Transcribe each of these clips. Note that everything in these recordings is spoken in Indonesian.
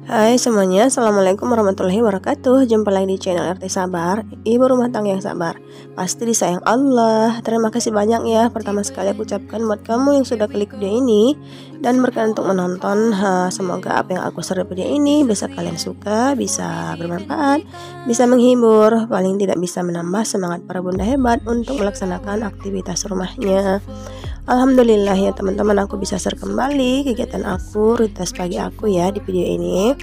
Hai semuanya, assalamualaikum warahmatullahi wabarakatuh. Jumpa lagi di channel RT Sabar, ibu rumah tangga yang sabar, pasti disayang Allah. Terima kasih banyak ya. Pertama sekali aku ucapkan buat kamu yang sudah klik video ini dan berkenan untuk menonton. Semoga apa yang aku share video ini bisa kalian suka, bisa bermanfaat, bisa menghibur, paling tidak bisa menambah semangat para bunda hebat untuk melaksanakan aktivitas rumahnya. Alhamdulillah ya teman-teman, aku bisa share kembali kegiatan aku, rutinitas pagi aku ya di video ini.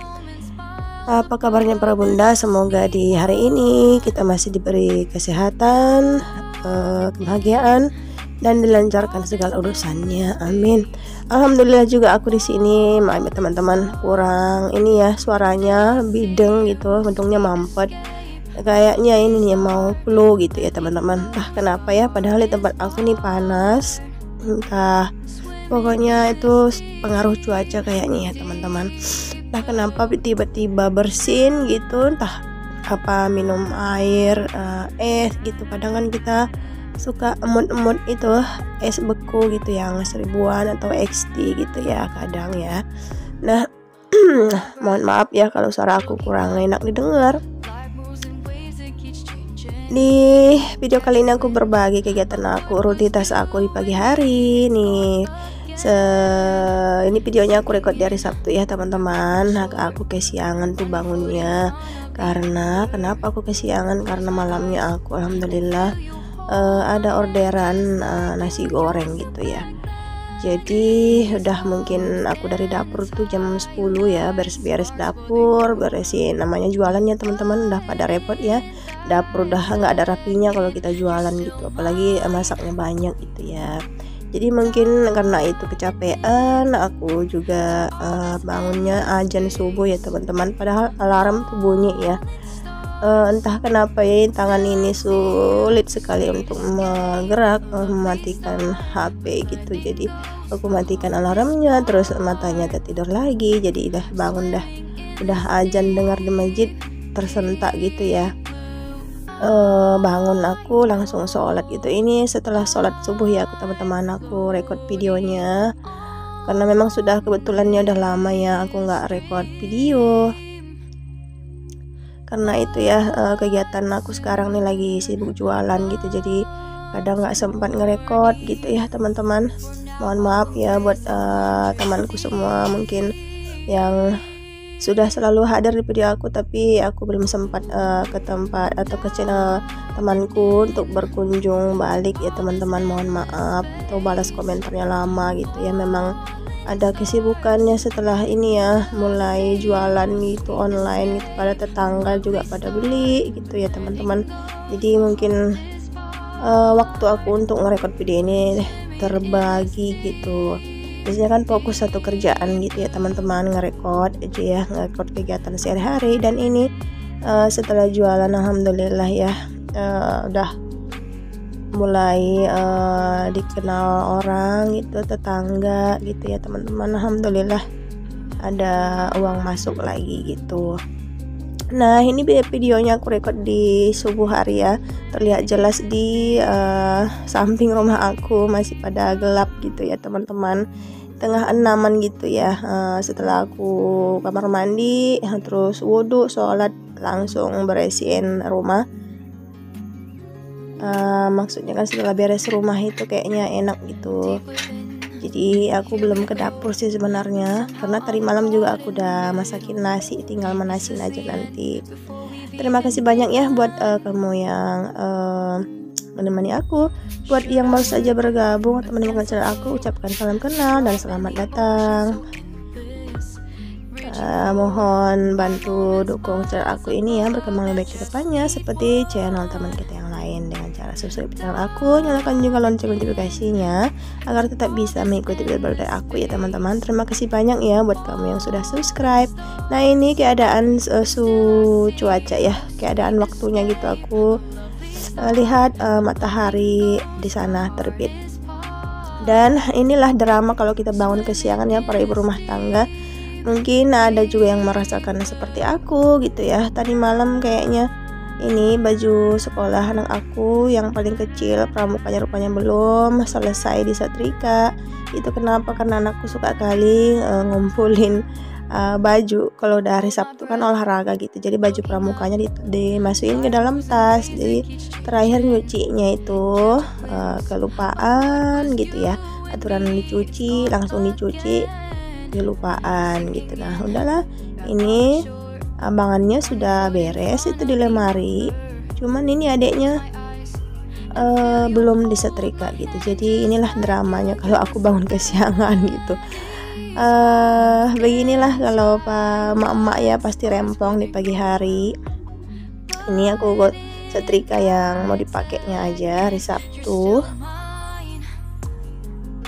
Apa kabarnya para bunda? Semoga di hari ini kita masih diberi kesehatan, kebahagiaan, dan dilancarkan segala urusannya. Amin. Alhamdulillah juga aku di sini. Maaf ya teman-teman, kurang ini ya suaranya bideng gitu, untungnya mampet. Kayaknya ini nih mau flu gitu ya teman-teman. Kenapa ya? Padahal di tempat aku nih panas. Entah, pokoknya itu pengaruh cuaca kayaknya ya teman-teman. Entah kenapa tiba-tiba bersin gitu, entah apa minum air, es gitu. Kadang kan kita suka emut-emut itu es beku gitu yang 1000-an atau XT gitu ya kadang ya. Nah mohon maaf ya kalau suara aku kurang enak didengar. Di video kali ini aku berbagi kegiatan aku, rutinitas aku di pagi hari nih. Ini videonya aku record di hari Sabtu ya teman-teman. Aku kesiangan tuh bangunnya. Karena kenapa aku kesiangan? Karena malamnya aku alhamdulillah ada orderan nasi goreng gitu ya. Jadi udah mungkin aku dari dapur tuh jam 10 ya, beres-beres dapur, beresin, namanya jualan ya teman-teman, udah pada repot ya. Dapur udah nggak ada rapinya kalau kita jualan gitu, apalagi masaknya banyak gitu ya. Jadi mungkin karena itu kecapean, aku juga bangunnya azan subuh ya teman-teman, padahal alarm tuh bunyi ya. Entah kenapa ya tangan ini sulit sekali untuk menggerak, mematikan HP gitu. Jadi aku matikan alarmnya, terus matanya tertidur lagi. Jadi udah bangun udah azan dengar di masjid tersentak gitu ya. Bangun aku langsung sholat gitu. Ini setelah sholat subuh ya teman-teman, aku record videonya karena memang sudah kebetulannya udah lama ya aku nggak record video. Karena itu ya kegiatan aku sekarang nih lagi sibuk jualan gitu, jadi kadang nggak sempat ngerekord gitu ya teman-teman. Mohon maaf ya buat temanku semua mungkin yang sudah selalu hadir di video aku, tapi aku belum sempat ke tempat atau ke channel temanku untuk berkunjung balik ya teman-teman. Mohon maaf atau balas komentarnya lama gitu ya, memang ada kesibukannya setelah ini ya, mulai jualan gitu online gitu, pada tetangga juga pada beli gitu ya teman-teman. Jadi mungkin waktu aku untuk ngerekord video ini terbagi gitu. Biasanya kan fokus satu kerjaan gitu ya teman-teman, ngerekord aja ya, ngerekord kegiatan sehari-hari. Dan ini setelah jualan alhamdulillah ya udah mulai dikenal orang gitu, tetangga gitu ya teman-teman. Alhamdulillah ada uang masuk lagi gitu. Nah ini videonya aku record di subuh hari ya, terlihat jelas di samping rumah aku masih pada gelap gitu ya teman-teman, tengah 6-an gitu ya. Setelah aku kamar mandi terus wudhu, sholat, langsung beresin rumah. Maksudnya kan setelah beres rumah itu kayaknya enak gitu. Jadi aku belum ke dapur sih sebenarnya, karena tadi malam juga aku udah masakin nasi, tinggal manasin aja nanti. Terima kasih banyak ya buat kamu yang menemani aku. Buat yang baru saja bergabung atau menemukan channel aku, ucapkan salam kenal dan selamat datang. Mohon bantu dukung channel aku ini ya, berkembang lebih baik ke depannya seperti channel teman kita yang lain dengan cara subscribe channel aku, nyalakan juga lonceng notifikasinya agar tetap bisa mengikuti video baru dari aku ya teman-teman. Terima kasih banyak ya buat kamu yang sudah subscribe. Nah ini keadaan cuaca ya, keadaan waktunya gitu, aku lihat matahari di sana terbit. Dan inilah drama kalau kita bangun kesiangan ya para ibu rumah tangga. Mungkin ada juga yang merasakan seperti aku gitu ya. Tadi malam kayaknya ini baju sekolah anak aku yang paling kecil, pramukanya rupanya belum selesai disetrika. Itu kenapa? Karena anakku suka kali ngumpulin baju kalau udah hari Sabtu kan olahraga gitu. Jadi baju pramukanya dimasukin ke dalam tas. Jadi terakhir nyucinya itu kelupaan gitu ya. Aturan dicuci, langsung dicuci, kelupaan gitu. Nah, udahlah, ini abangannya sudah beres itu di lemari, cuman ini adeknya belum disetrika gitu. Jadi inilah dramanya kalau aku bangun kesiangan gitu. Beginilah kalau emak-emak ya, pasti rempong di pagi hari. Ini aku buat setrika yang mau dipakainya aja hari Sabtu.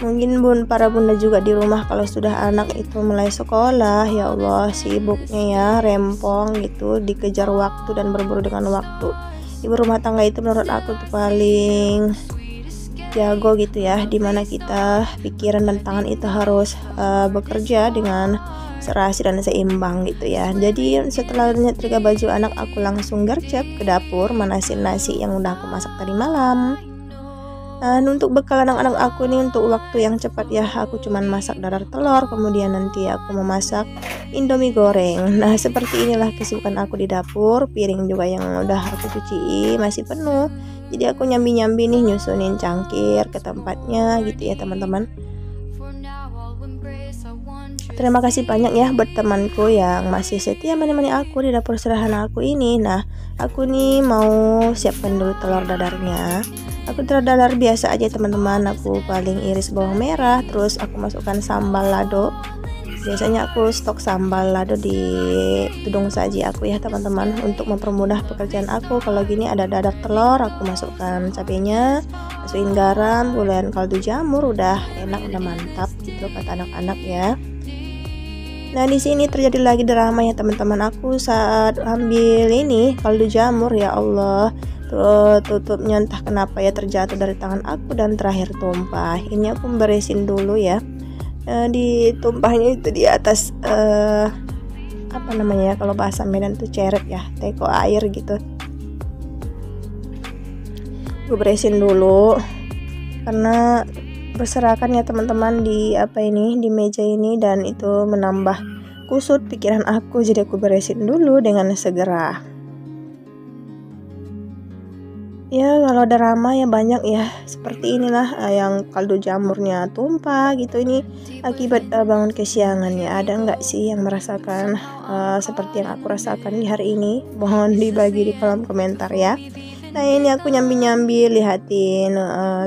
Mungkin para bunda juga di rumah kalau sudah anak itu mulai sekolah, ya Allah sibuknya ya, rempong gitu, dikejar waktu dan berburu dengan waktu. Ibu rumah tangga itu menurut aku tuh paling jago gitu ya, dimana kita pikiran dan tangan itu harus bekerja dengan serasi dan seimbang gitu ya. Jadi setelah nyetrika baju anak, aku langsung gercep ke dapur manasin nasi yang udah aku masak tadi malam. Untuk bekal anak-anak aku nih untuk waktu yang cepat ya, aku cuman masak dadar telur, kemudian nanti aku memasak indomie goreng. Nah, seperti inilah kesibukan aku di dapur. Piring juga yang udah aku cuci masih penuh, jadi aku nyambi-nyambi nih nyusunin cangkir ke tempatnya gitu ya teman-teman. Terima kasih banyak ya buat temanku yang masih setia menemani aku di dapur sederhana aku ini. Nah, aku nih mau siapkan dulu telur dadarnya. Aku telur dadar biasa aja teman-teman. Aku paling iris bawang merah, terus aku masukkan sambal lado. Biasanya aku stok sambal lado di tudung saji aku ya teman-teman, untuk mempermudah pekerjaan aku. Kalau gini ada dadar telur, aku masukkan cabenya, masukin garam, gula, kaldu jamur, udah enak, udah mantap gitu kata anak-anak ya. Nah, di sini terjadi lagi drama ya teman-teman. Aku saat ambil ini kaldu jamur, ya Allah, tutupnya entah kenapa ya terjatuh dari tangan aku dan terakhir tumpah. Ini aku beresin dulu ya. Ditumpahnya itu di atas apa namanya ya, kalau bahasa Medan tuh ceret ya, teko air gitu. Gue beresin dulu karena berserakan ya teman-teman di di meja ini, dan itu menambah kusut pikiran aku, jadi aku beresin dulu dengan segera. Ya, kalau drama ya banyak ya, seperti inilah yang kaldu jamurnya tumpah gitu. Ini akibat bangun kesiangan ya. Ada nggak sih yang merasakan seperti yang aku rasakan di hari ini? Mohon dibagi di kolom komentar ya. Nah, ini aku nyambi-nyambi lihatin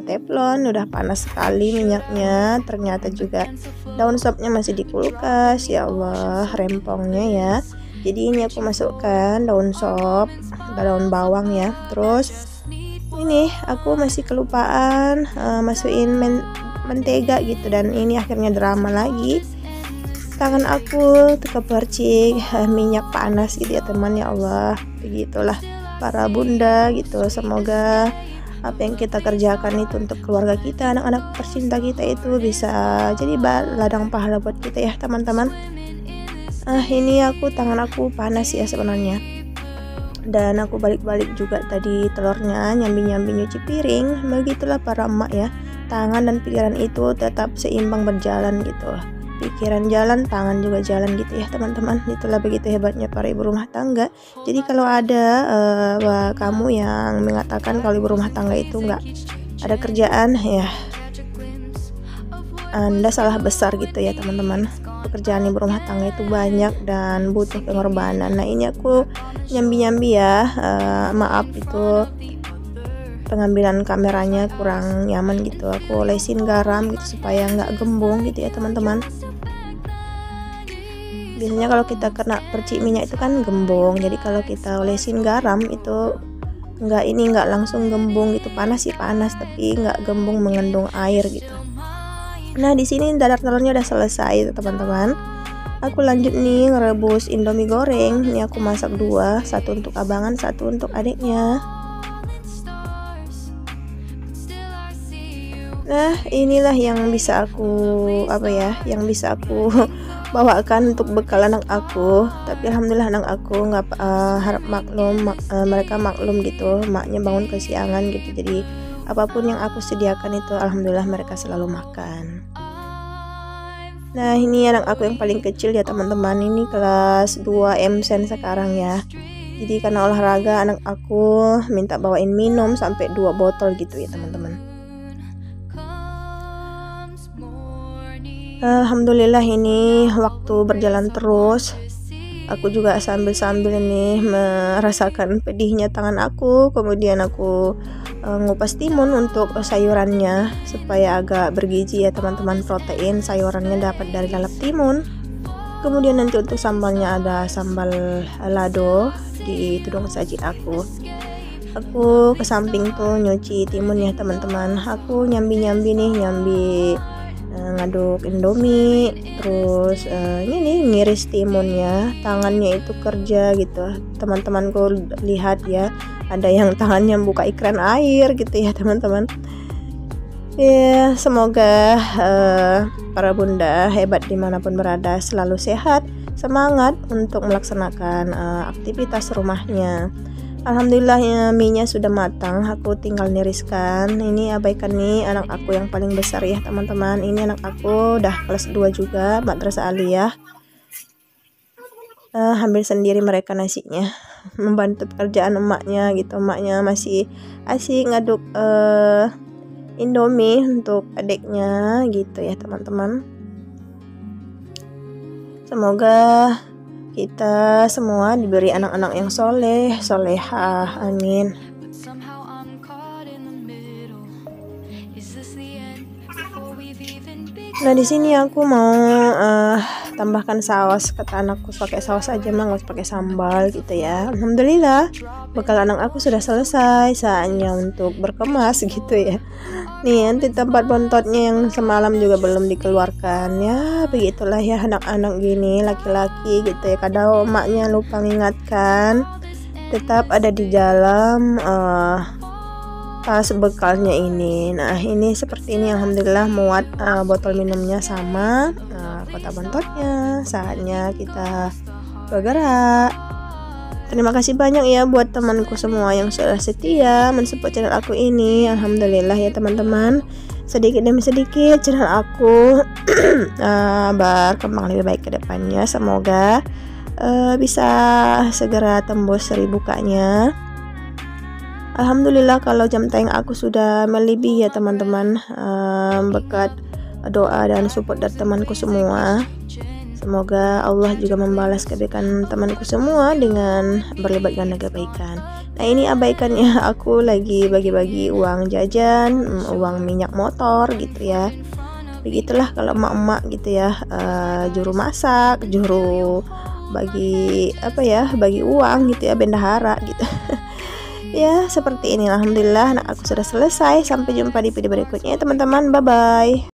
teflon, udah panas sekali minyaknya. Ternyata juga daun sopnya masih di kulkas, ya Allah rempongnya ya. Jadi ini aku masukkan daun sop, daun bawang ya. Terus ini aku masih kelupaan masukin mentega gitu, dan ini akhirnya drama lagi. Tangan aku kepercik minyak panas gitu ya teman, ya Allah. Begitulah para bunda gitu. Semoga apa yang kita kerjakan itu untuk keluarga kita, anak-anak tercinta kita itu bisa jadi ladang pahala buat kita ya teman-teman. Ini tangan aku panas ya sebenarnya, dan aku balik-balik juga tadi telurnya, nyambi-nyambi nyuci piring. Begitulah para emak ya, tangan dan pikiran itu tetap seimbang berjalan gitu. Pikiran jalan, tangan juga jalan gitu ya teman-teman. Itulah begitu hebatnya para ibu rumah tangga. Jadi kalau ada kamu yang mengatakan kalau ibu rumah tangga itu nggak ada kerjaan, ya Anda salah besar gitu ya teman-teman. Pekerjaan ibu rumah tangga itu banyak dan butuh pengorbanan. Nah, ini aku nyambi-nyambi ya, maaf itu pengambilan kameranya kurang nyaman gitu. Aku olesin garam gitu supaya nggak gembung gitu ya teman-teman. Biasanya kalau kita kena percik minyak itu kan gembung, jadi kalau kita olesin garam itu nggak langsung gembung gitu. Panas sih panas, tapi nggak gembung mengandung air gitu. Nah, di sini dadar telurnya udah selesai teman-teman. Aku lanjut nih ngerebus indomie goreng. Ini aku masak 2, satu untuk abangan, satu untuk adiknya. Nah, Nah, inilah yang bisa aku yang bisa aku bawakan untuk bekal anak aku. Tapi alhamdulillah anak aku nggak harap maklum, mereka maklum gitu. Maknya bangun kesiangan gitu. Jadi apapun yang aku sediakan itu alhamdulillah mereka selalu makan. Nah, ini anak aku yang paling kecil ya teman-teman. Ini kelas 2 MSen sekarang ya. Jadi karena olahraga anak aku minta bawain minum sampai 2 botol gitu ya teman-teman. Alhamdulillah ini waktu berjalan terus. Aku juga sambil-sambil ini merasakan pedihnya tangan aku. Kemudian aku ngupas timun untuk sayurannya supaya agak bergizi ya teman-teman, protein sayurannya dapat dari lalap timun. Kemudian nanti untuk sambalnya ada sambal lado di tudung saji aku. Aku ke samping tuh nyuci timun ya teman-teman. Aku nyambi ngaduk indomie, terus ini nih ngiris timunnya, tangannya itu kerja gitu. Teman-temanku lihat ya, ada yang tangannya buka ikran air gitu ya teman-teman. Ya, semoga para bunda hebat dimanapun berada selalu sehat, semangat untuk melaksanakan aktivitas rumahnya. Alhamdulillah ya, mie-nya sudah matang, aku tinggal niriskan. Ini abaikan nih anak aku yang paling besar ya teman-teman. Ini anak aku udah kelas 2 juga, madrasah aliyah. Ambil sendiri mereka nasinya, membantu pekerjaan emaknya gitu. Emaknya masih asik ngaduk indomie untuk adiknya gitu ya teman-teman. Semoga kita semua diberi anak-anak yang soleh, solehah, amin. Nah, di sini aku mau tambahkan saus. Kata anakku pakai saus aja mah, nggak usah pakai sambal gitu ya. Alhamdulillah bekal anak aku sudah selesai, saatnya untuk berkemas gitu ya. Nih, nanti tempat bontotnya yang semalam juga belum dikeluarkan ya. Begitulah ya anak-anak gini, laki-laki gitu ya. Kadang emaknya lupa mengingatkan, tetap ada di dalam tas bekalnya ini. Nah, ini seperti ini, alhamdulillah muat botol minumnya sama kotak bontotnya. Saatnya kita bergerak. Terima kasih banyak ya buat temanku semua yang sudah setia mensupport channel aku ini. Alhamdulillah ya teman-teman, sedikit demi sedikit channel aku berkembang lebih baik ke depannya. Semoga bisa segera tembus 1000 K-nya. Alhamdulillah kalau jam tayang aku sudah melebihi ya teman-teman, berkat doa dan support dari temanku semua. Semoga Allah juga membalas kebaikan temanku semua dengan berlipat ganda kebaikan. Nah, ini abaikannya, aku lagi bagi-bagi uang jajan, uang minyak motor gitu ya. Begitulah kalau emak-emak gitu ya, juru masak, juru bagi bagi uang gitu ya, bendahara gitu. Ya, seperti ini. Alhamdulillah anak aku sudah selesai. Sampai jumpa di video berikutnya ya teman-teman. Bye bye.